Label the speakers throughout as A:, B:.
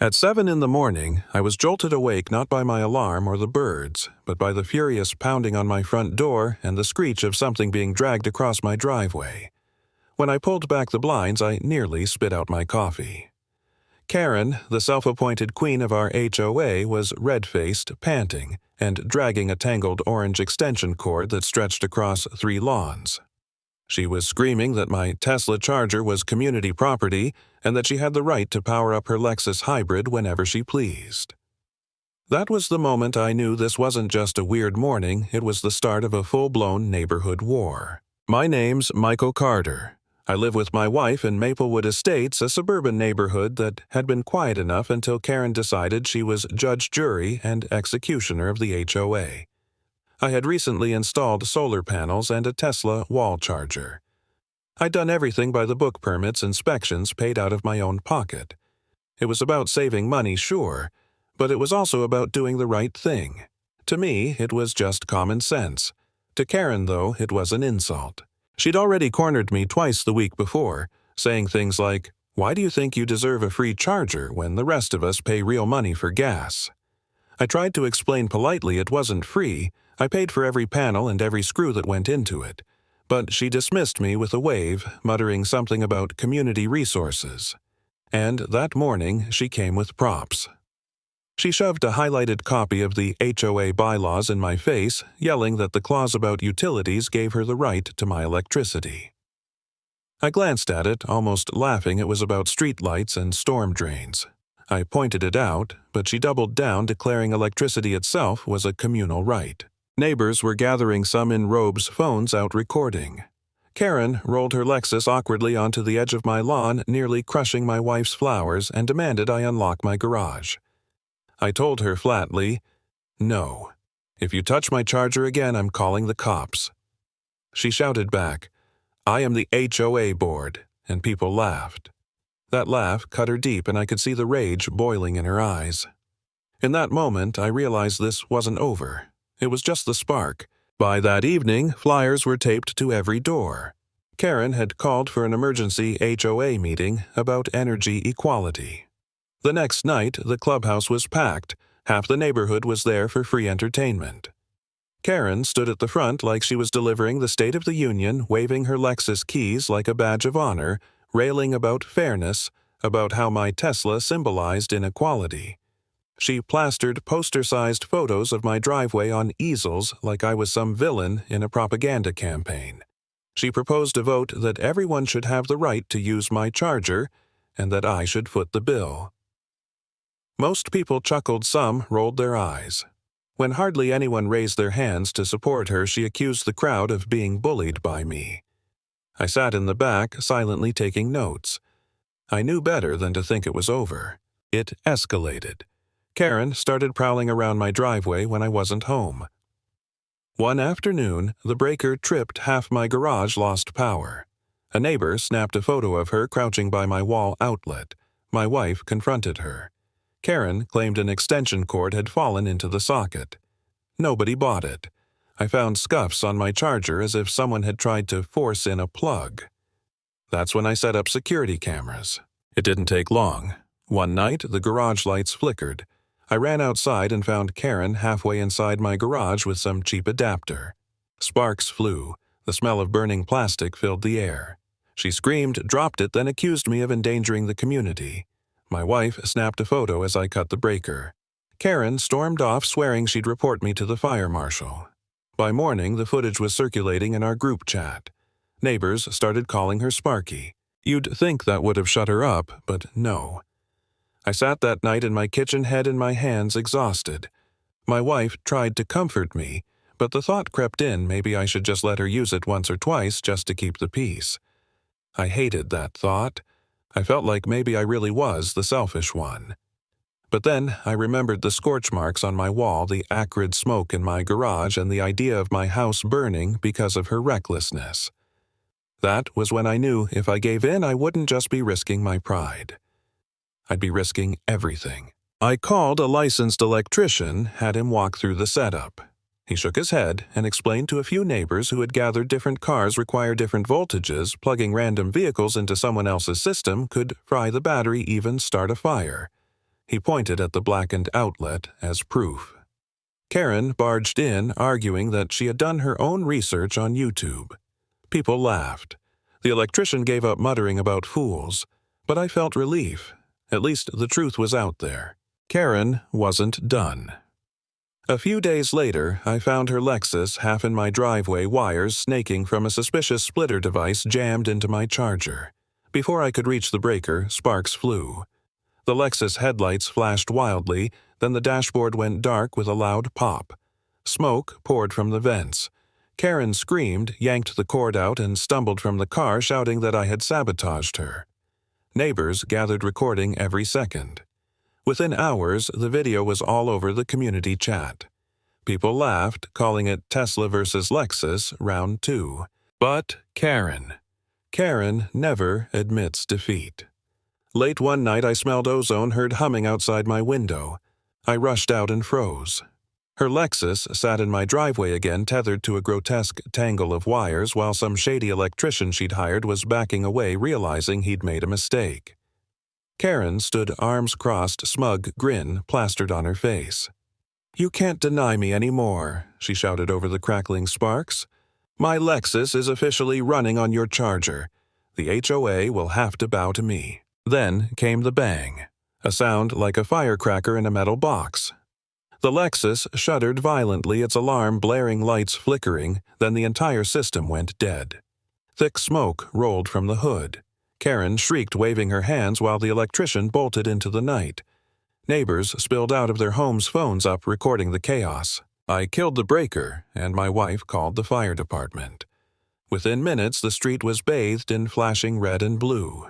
A: At 7 in the morning, I was jolted awake not by my alarm or the birds, but by the furious pounding on my front door and the screech of something being dragged across my driveway. When I pulled back the blinds, I nearly spit out my coffee. Karen, the self-appointed queen of our HOA, was red-faced, panting, and dragging a tangled orange extension cord that stretched across 3 lawns. She was screaming that my Tesla Charger was community property and that she had the right to power up her Lexus hybrid whenever she pleased. That was the moment I knew this wasn't just a weird morning, it was the start of a full-blown neighborhood war. My name's Michael Carter. I live with my wife in Maplewood Estates, a suburban neighborhood that had been quiet enough until Karen decided she was judge, jury, and executioner of the HOA. I had recently installed solar panels and a Tesla wall charger. I'd done everything by the book, permits, inspections paid out of my own pocket. It was about saving money, sure, but it was also about doing the right thing. To me, it was just common sense. To Karen, though, it was an insult. She'd already cornered me twice the week before, saying things like, "Why do you think you deserve a free charger when the rest of us pay real money for gas?" I tried to explain politely it wasn't free. I paid for every panel and every screw that went into it. But she dismissed me with a wave, muttering something about community resources. And that morning, she came with props. She shoved a highlighted copy of the HOA bylaws in my face, yelling that the clause about utilities gave her the right to my electricity. I glanced at it, almost laughing it was about streetlights and storm drains. I pointed it out, but she doubled down, declaring electricity itself was a communal right. Neighbors were gathering, some in robes, phones out recording. Karen rolled her Lexus awkwardly onto the edge of my lawn, nearly crushing my wife's flowers, and demanded I unlock my garage. I told her flatly, "No. If you touch my charger again, I'm calling the cops." She shouted back, "I am the HOA board," and people laughed. That laugh cut her deep, and I could see the rage boiling in her eyes. In that moment, I realized this wasn't over. It was just the spark. By that evening, flyers were taped to every door. Karen had called for an emergency HOA meeting about energy equality. The next night, the clubhouse was packed. Half the neighborhood was there for free entertainment. Karen stood at the front like she was delivering the State of the Union, waving her Lexus keys like a badge of honor, railing about fairness, about how my Tesla symbolized inequality. She plastered poster-sized photos of my driveway on easels like I was some villain in a propaganda campaign. She proposed a vote that everyone should have the right to use my charger and that I should foot the bill. Most people chuckled, some rolled their eyes. When hardly anyone raised their hands to support her, she accused the crowd of being bullied by me. I sat in the back, silently taking notes. I knew better than to think it was over. It escalated. Karen started prowling around my driveway when I wasn't home. One afternoon, the breaker tripped, half my garage lost power. A neighbor snapped a photo of her crouching by my wall outlet. My wife confronted her. Karen claimed an extension cord had fallen into the socket. Nobody bought it. I found scuffs on my charger as if someone had tried to force in a plug. That's when I set up security cameras. It didn't take long. One night, the garage lights flickered. I ran outside and found Karen halfway inside my garage with some cheap adapter. Sparks flew. The smell of burning plastic filled the air. She screamed, dropped it, then accused me of endangering the community. My wife snapped a photo as I cut the breaker. Karen stormed off, swearing she'd report me to the fire marshal. By morning, the footage was circulating in our group chat. Neighbors started calling her Sparky. You'd think that would have shut her up, but no. I sat that night in my kitchen, head in my hands, exhausted. My wife tried to comfort me, but the thought crept in maybe I should just let her use it once or twice just to keep the peace. I hated that thought. I felt like maybe I really was the selfish one. But then I remembered the scorch marks on my wall, the acrid smoke in my garage, and the idea of my house burning because of her recklessness. That was when I knew if I gave in, I wouldn't just be risking my pride. I'd be risking everything. I called a licensed electrician, had him walk through the setup. He shook his head and explained to a few neighbors who had gathered different cars require different voltages, plugging random vehicles into someone else's system could fry the battery, even start a fire. He pointed at the blackened outlet as proof. Karen barged in, arguing that she had done her own research on YouTube. People laughed. The electrician gave up muttering about fools, but I felt relief. At least the truth was out there. Karen wasn't done. A few days later, I found her Lexus half in my driveway, wires snaking from a suspicious splitter device jammed into my charger. Before I could reach the breaker, sparks flew. The Lexus headlights flashed wildly, then the dashboard went dark with a loud pop. Smoke poured from the vents. Karen screamed, yanked the cord out, and stumbled from the car, shouting that I had sabotaged her. Neighbors gathered, recording every second. Within hours, the video was all over the community chat. People laughed, calling it Tesla versus Lexus Round 2. But Karen never admits defeat. Late one night, I smelled ozone heard humming outside my window. I rushed out and froze. Her Lexus sat in my driveway again, tethered to a grotesque tangle of wires, while some shady electrician she'd hired was backing away, realizing he'd made a mistake. Karen stood arms crossed, smug grin plastered on her face. "You can't deny me anymore," she shouted over the crackling sparks. "My Lexus is officially running on your charger. The HOA will have to bow to me." Then came the bang, a sound like a firecracker in a metal box. The Lexus shuddered violently, its alarm blaring, lights flickering, then the entire system went dead. Thick smoke rolled from the hood. Karen shrieked, waving her hands, while the electrician bolted into the night. Neighbors spilled out of their homes, phones up, recording the chaos. I killed the breaker, and my wife called the fire department. Within minutes, the street was bathed in flashing red and blue.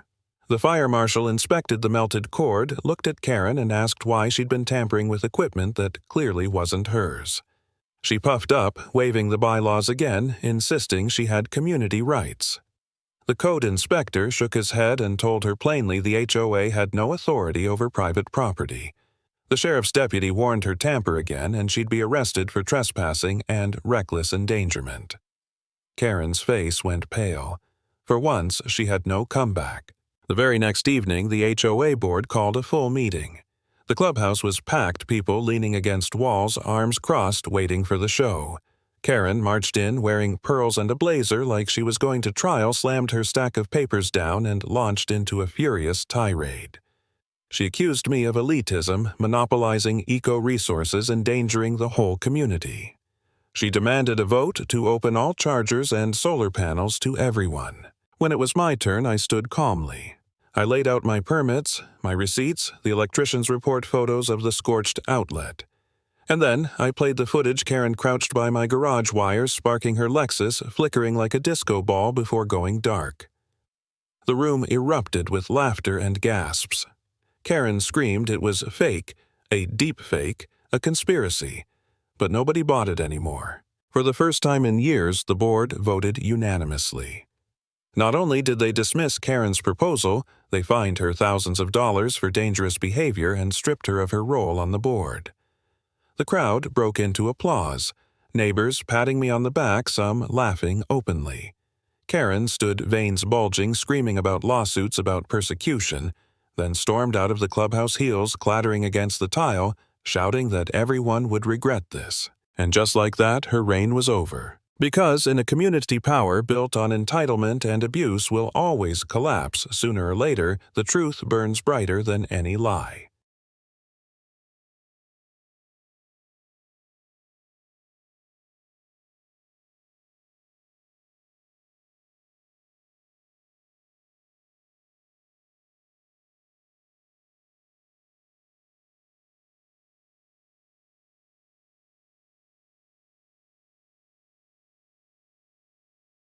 A: The fire marshal inspected the melted cord, looked at Karen, and asked why she'd been tampering with equipment that clearly wasn't hers. She puffed up, waving the bylaws again, insisting she had community rights. The code inspector shook his head and told her plainly the HOA had no authority over private property. The sheriff's deputy warned her tamper again, and she'd be arrested for trespassing and reckless endangerment. Karen's face went pale. For once, she had no comeback. The very next evening, the HOA board called a full meeting. The clubhouse was packed, people leaning against walls, arms crossed, waiting for the show. Karen marched in wearing pearls and a blazer like she was going to trial, slammed her stack of papers down, and launched into a furious tirade. She accused me of elitism, monopolizing eco-resources, endangering the whole community. She demanded a vote to open all chargers and solar panels to everyone. When it was my turn, I stood calmly. I laid out my permits, my receipts, the electrician's report, photos of the scorched outlet. And then I played the footage. Karen crouched by my garage wires, sparking her Lexus, flickering like a disco ball before going dark. The room erupted with laughter and gasps. Karen screamed it was fake, a deep fake, a conspiracy. But nobody bought it anymore. For the first time in years, the board voted unanimously. Not only did they dismiss Karen's proposal, they fined her thousands of dollars for dangerous behavior and stripped her of her role on the board. The crowd broke into applause, neighbors patting me on the back, some laughing openly. Karen stood, veins bulging, screaming about lawsuits, about persecution, then stormed out of the clubhouse, heels clattering against the tile, shouting that everyone would regret this. And just like that, her reign was over. Because in a community, power built on entitlement and abuse will always collapse. Sooner or later, the truth burns brighter than any lie.